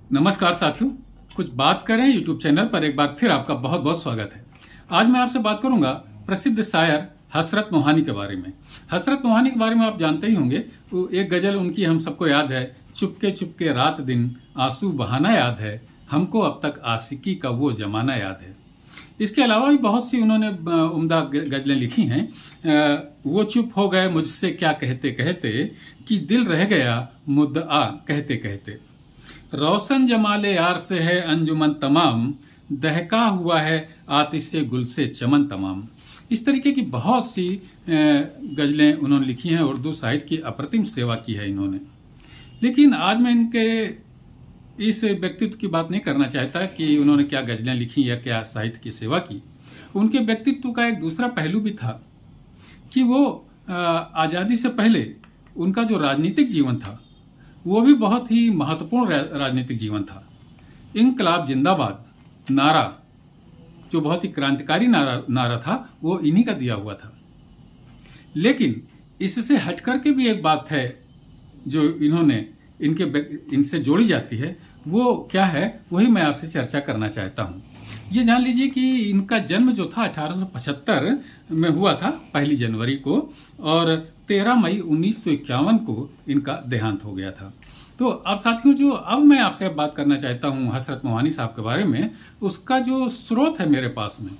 नमस्कार साथियों, कुछ बात करें यूट्यूब चैनल पर एक बार फिर आपका बहुत बहुत स्वागत है। आज मैं आपसे बात करूंगा प्रसिद्ध शायर हसरत मोहानी के बारे में। हसरत मोहानी के बारे में आप जानते ही होंगे। एक गजल उनकी हम सबको याद है, चुपके चुपके रात दिन आंसू बहाना याद है, हमको अब तक आशिकी का वो जमाना याद है। इसके अलावा भी बहुत सी उन्होंने उम्दा गजलें लिखी हैं। वो चुप हो गए मुझसे क्या कहते कहते, कि दिल रह गया मुद्दा कहते कहते। रोशन जमाले यार से है अंजुमन तमाम, दहका हुआ है आतिशे गुल से चमन तमाम। इस तरीके की बहुत सी गजलें उन्होंने लिखी हैं। उर्दू साहित्य की अप्रतिम सेवा की है इन्होंने। लेकिन आज मैं इनके इस व्यक्तित्व की बात नहीं करना चाहता कि उन्होंने क्या गजलें लिखी या क्या साहित्य की सेवा की। उनके व्यक्तित्व का एक दूसरा पहलू भी था कि वो आज़ादी से पहले उनका जो राजनीतिक जीवन था वो भी बहुत ही महत्वपूर्ण राजनीतिक जीवन था। इनकलाब जिंदाबाद नारा, जो बहुत ही क्रांतिकारी नारा था, वो इन्हीं का दिया हुआ था। लेकिन इससे हटकर के भी एक बात है जो इनसे जोड़ी जाती है। वो क्या है, वही मैं आपसे चर्चा करना चाहता हूँ। ये जान लीजिए कि इनका जन्म जो था 1875 में हुआ था, 1 जनवरी को, और 13 मई 1951 को इनका देहांत हो गया था। तो अब साथियों, जो अब मैं आपसे बात करना चाहता हूँ हसरत मोहानी साहब के बारे में, उसका जो स्रोत है मेरे पास में,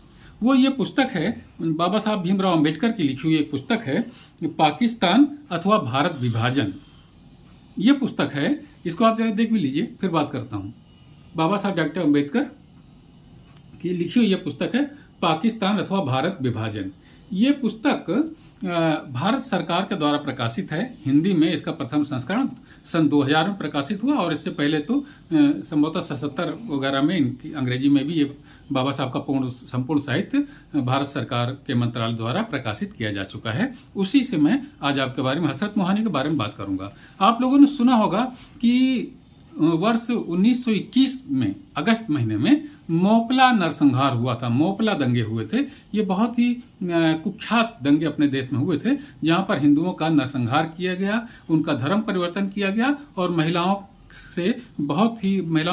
वो ये पुस्तक है, बाबा साहब भीमराव अम्बेडकर की लिखी हुई एक पुस्तक है, पाकिस्तान अथवा भारत विभाजन। ये पुस्तक है, इसको आप जरा देख भी लीजिए, फिर बात करता हूँ। बाबा साहब डॉक्टर अम्बेडकर की लिखी हुई यह पुस्तक है, पाकिस्तान अथवा भारत विभाजन। ये पुस्तक भारत सरकार के द्वारा प्रकाशित है। हिंदी में इसका प्रथम संस्करण सन 2000 में प्रकाशित हुआ, और इससे पहले तो संभवतः 77 वगैरह में इनकी अंग्रेजी में भी ये बाबा साहब का संपूर्ण साहित्य भारत सरकार के मंत्रालय द्वारा प्रकाशित किया जा चुका है। उसी से मैं आज आपके बारे में, हसरत मोहानी के बारे में बात करूंगा। आप लोगों ने सुना होगा कि वर्ष 1921 में अगस्त महीने में मोपला नरसंहार हुआ था। मोपला दंगे हुए थे। ये बहुत ही कुख्यात दंगे अपने देश में हुए थे, जहां पर हिंदुओं का नरसंहार किया गया, उनका धर्म परिवर्तन किया गया और महिलाओं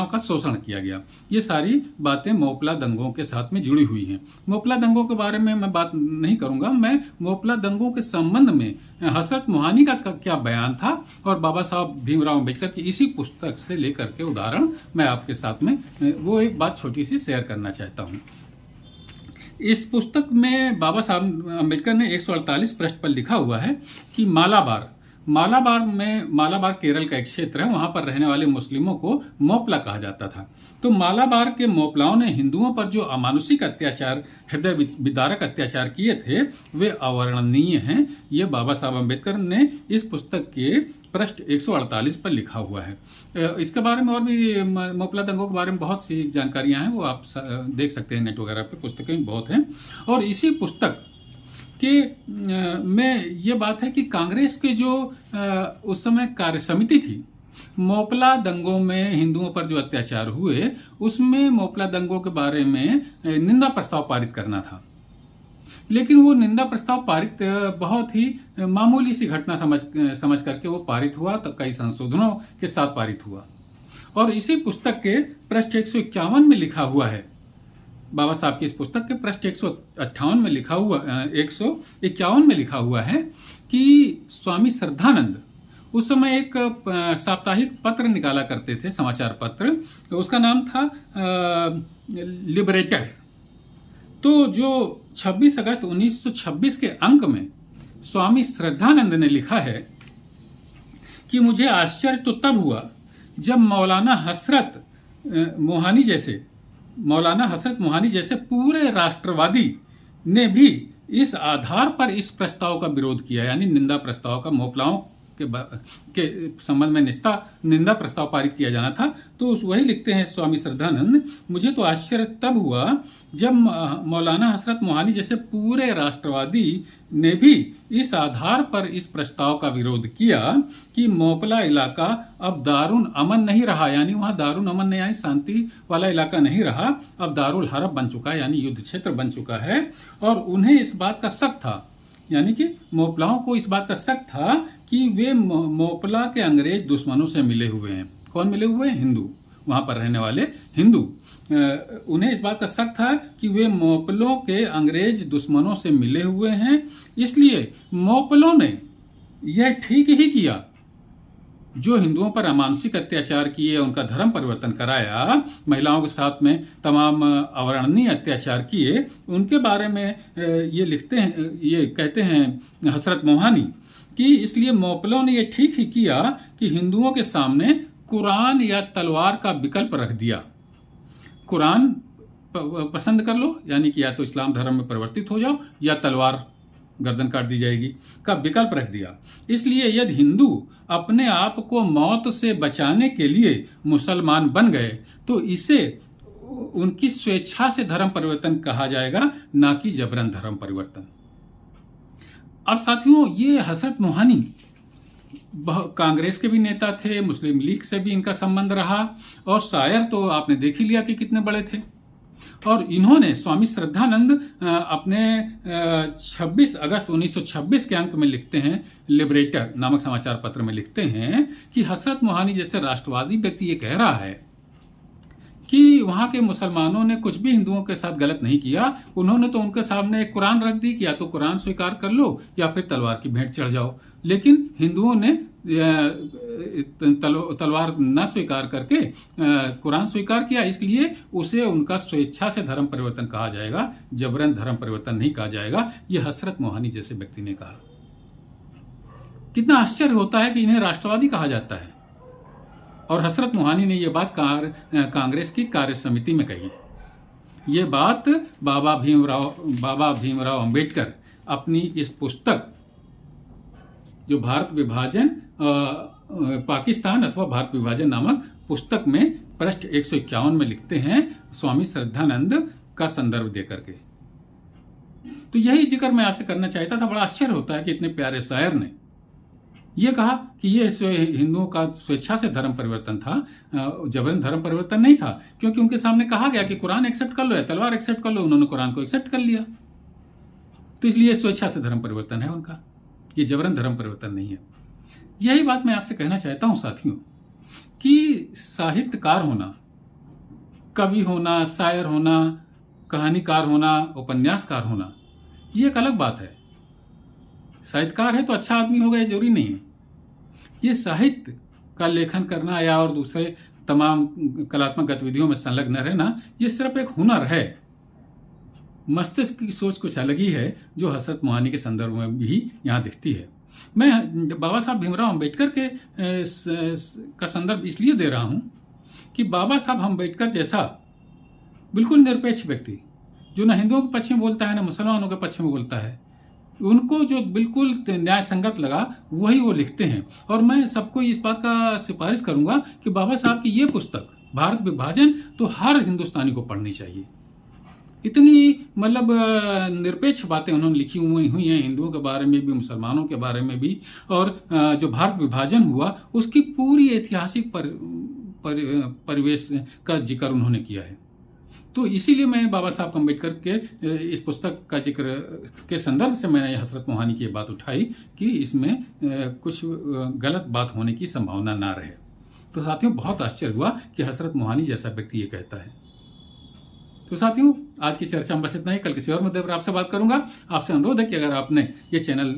का शोषण किया गया। ये सारी बातें मोपला दंगों के साथ में जुड़ी हुई हैं। मोपला दंगों के बारे में मैं बात नहीं करूंगा। मैं मोपला दंगों के संबंध में हसरत मोहानी का क्या बयान था और बाबा साहब भीमराव अम्बेडकर की इसी पुस्तक से लेकर के उदाहरण मैं आपके साथ में वो एक बात छोटी सी शेयर करना चाहता हूँ। इस पुस्तक में बाबा साहब अम्बेडकर ने 148 पृष्ठ पर लिखा हुआ है कि मालाबार केरल का एक क्षेत्र है। वहां पर रहने वाले मुस्लिमों को मोपला कहा जाता था। तो मालाबार के मोपलाओं ने हिंदुओं पर जो अमानुषिक अत्याचार, हृदय विदारक अत्याचार किए थे, वे अवर्णनीय हैं। ये बाबा साहब अम्बेडकर ने इस पुस्तक के पृष्ठ 148 पर लिखा हुआ है। इसके बारे में और भी, मोपला दंगों के बारे में बहुत सी जानकारियां हैं, वो आप देख सकते हैं नेट वगैरह पे, पुस्तकें बहुत हैं। और इसी पुस्तक में ये बात है कि कांग्रेस के जो उस समय कार्य समिति थी, मोपला दंगों में हिंदुओं पर जो अत्याचार हुए, उसमें मोपला दंगों के बारे में निंदा प्रस्ताव पारित करना था। लेकिन वो निंदा प्रस्ताव पारित बहुत ही मामूली सी घटना समझ करके वो पारित हुआ, तो कई संशोधनों के साथ पारित हुआ। और इसी पुस्तक के पृष्ठ 151 में लिखा हुआ है, बाबा साहब की इस पुस्तक के पृष्ठ 158 में लिखा हुआ, 151 में लिखा हुआ है कि स्वामी श्रद्धानंद उस समय एक साप्ताहिक पत्र निकाला करते थे, समाचार पत्र। तो उसका नाम था लिबरेटर। तो जो 26 अगस्त 1926 के अंक में स्वामी श्रद्धानंद ने लिखा है कि मुझे आश्चर्य तो तब हुआ जब मौलाना हसरत मोहानी जैसे पूरे राष्ट्रवादी ने भी इस आधार पर इस प्रस्ताव का विरोध किया, यानी निंदा प्रस्ताव का, मोपलाओं के संबंध में निंदा प्रस्ताव पारित किया जाना था। तो वही लिखते हैं स्वामी श्रद्धानंद, मुझे तो आश्चर्य तब हुआ जब मौलाना हसरत मोहानी जैसे पूरे राष्ट्रवादी ने भी इस आधार पर इस प्रस्ताव का विरोध किया कि मोपला इलाका अब दारुल अमन नहीं रहा, यानी वहां दारुल अमन नहीं, यानी शांति वाला इलाका नहीं रहा, अब दारुल हरब बन चुका है, यानी युद्ध क्षेत्र बन चुका है। और उन्हें इस बात का शक था, यानी कि मोपलाओं को इस बात का शक था कि वे मोपला के अंग्रेज दुश्मनों से मिले हुए हैं। कौन मिले हुए हैं? हिंदू। वहां पर रहने वाले हिंदू, उन्हें इस बात का शक था कि वे मोपलों के अंग्रेज दुश्मनों से मिले हुए हैं, इसलिए मोपलों ने यह ठीक ही किया जो हिंदुओं पर अमानसिक अत्याचार किए, उनका धर्म परिवर्तन कराया, महिलाओं के साथ में तमाम अवर्णनीय अत्याचार किए, उनके बारे में ये लिखते हैं, ये कहते हैं हसरत मोहानी कि इसलिए मोपलों ने ये ठीक ही किया कि हिंदुओं के सामने कुरान या तलवार का विकल्प रख दिया। कुरान पसंद कर लो, यानी कि या तो इस्लाम धर्म में परिवर्तित हो जाओ या तलवार गर्दन काट दी जाएगी का विकल्प रख दिया। इसलिए यदि हिंदू अपने आप को मौत से बचाने के लिए मुसलमान बन गए तो इसे उनकी स्वेच्छा से धर्म परिवर्तन कहा जाएगा, ना कि जबरन धर्म परिवर्तन। अब साथियों, ये हसरत मोहानी कांग्रेस के भी नेता थे, मुस्लिम लीग से भी इनका संबंध रहा, और शायर तो आपने देख ही लिया कि कितने बड़े थे। और इन्होंने स्वामी श्रद्धानंद अपने 26 अगस्त 1926 के अंक में लिखते हैं, लिबरेटर नामक समाचार पत्र में लिखते हैं कि हसरत मोहानी जैसे राष्ट्रवादी व्यक्ति ये कह रहा है कि वहां के मुसलमानों ने कुछ भी हिंदुओं के साथ गलत नहीं किया, उन्होंने तो उनके सामने एक कुरान रख दी कि या तो कुरान स्वीकार कर लो या फिर तलवार की भेंट चढ़ जाओ, लेकिन हिंदुओं ने तलवार न स्वीकार करके कुरान स्वीकार किया, इसलिए उसे उनका स्वेच्छा से धर्म परिवर्तन कहा जाएगा, जबरन धर्म परिवर्तन नहीं कहा जाएगा। यह हसरत मोहानी जैसे व्यक्ति ने कहा। कितना आश्चर्य होता है कि इन्हें राष्ट्रवादी कहा जाता है, और हसरत मोहानी ने यह बात कांग्रेस की कार्य समिति में कही। ये बात बाबा भीमराव अंबेडकर अपनी इस पुस्तक जो भारत विभाजन पाकिस्तान अथवा भारत विभाजन नामक पुस्तक में पृष्ठ 151 में लिखते हैं, स्वामी श्रद्धानंद का संदर्भ देकर के। तो यही जिक्र मैं आपसे करना चाहता था। बड़ा आश्चर्य होता है कि इतने प्यारे शायर ने यह कहा कि यह हिंदुओं का स्वेच्छा से धर्म परिवर्तन था, जबरन धर्म परिवर्तन नहीं था, क्योंकि उनके सामने कहा गया कि कुरान एक्सेप्ट कर लो या तलवार एक्सेप्ट कर लो, उन्होंने कुरान को एक्सेप्ट कर लिया, तो इसलिए स्वेच्छा से धर्म परिवर्तन है उनका, ये जबरन धर्म परिवर्तन नहीं है। यही बात मैं आपसे कहना चाहता हूं साथियों कि साहित्यकार होना, कवि होना, शायर होना, कहानीकार होना, उपन्यासकार होना, ये एक अलग बात है। साहित्यकार है तो अच्छा आदमी होगा ये जरूरी नहीं है। ये साहित्य का लेखन करना या और दूसरे तमाम कलात्मक गतिविधियों में संलग्न रहना, ये सिर्फ एक हुनर है। मस्तिष्क की सोच कुछ अलग ही है, जो हसरत मोहानी के संदर्भ में भी यहाँ दिखती है। मैं बाबा साहब भीमराव अंबेडकर के का संदर्भ इसलिए दे रहा हूँ कि बाबा साहब अंबेडकर जैसा बिल्कुल निरपेक्ष व्यक्ति, जो न हिंदुओं के पक्ष में बोलता है न मुसलमानों के पक्ष में बोलता है, उनको जो बिल्कुल न्याय संगत लगा वही वो लिखते हैं। और मैं सबको इस बात का सिफारिश करूंगा कि बाबा साहब की ये पुस्तक भारत विभाजन तो हर हिंदुस्तानी को पढ़नी चाहिए। इतनी मतलब निरपेक्ष बातें उन्होंने लिखी हुई हैं, हिंदुओं के बारे में भी, मुसलमानों के बारे में भी, और जो भारत विभाजन हुआ उसकी पूरी ऐतिहासिक परिवेश का जिक्र उन्होंने किया है। तो इसीलिए मैं बाबा साहब अम्बेडकर के इस पुस्तक का जिक्र के संदर्भ से मैंने हसरत मोहानी की बात उठाई कि इसमें कुछ गलत बात होने की संभावना ना रहे। तो साथियों, बहुत आश्चर्य हुआ कि हसरत मोहानी जैसा व्यक्ति ये कहता है। तो साथियों, आज की चर्चा में बस इतना ही। कल किसी और मुद्दे पर आपसे बात करूंगा। आपसे अनुरोध है कि अगर आपने ये चैनल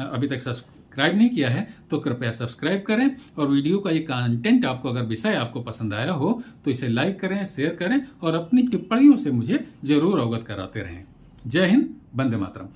अभी तक सब्सक्राइब नहीं किया है तो कृपया सब्सक्राइब करें, और वीडियो का ये कंटेंट आपको, अगर विषय आपको पसंद आया हो तो इसे लाइक करें, शेयर करें और अपनी टिप्पणियों से मुझे जरूर अवगत कराते रहें। जय हिंद, वंदे मातरम।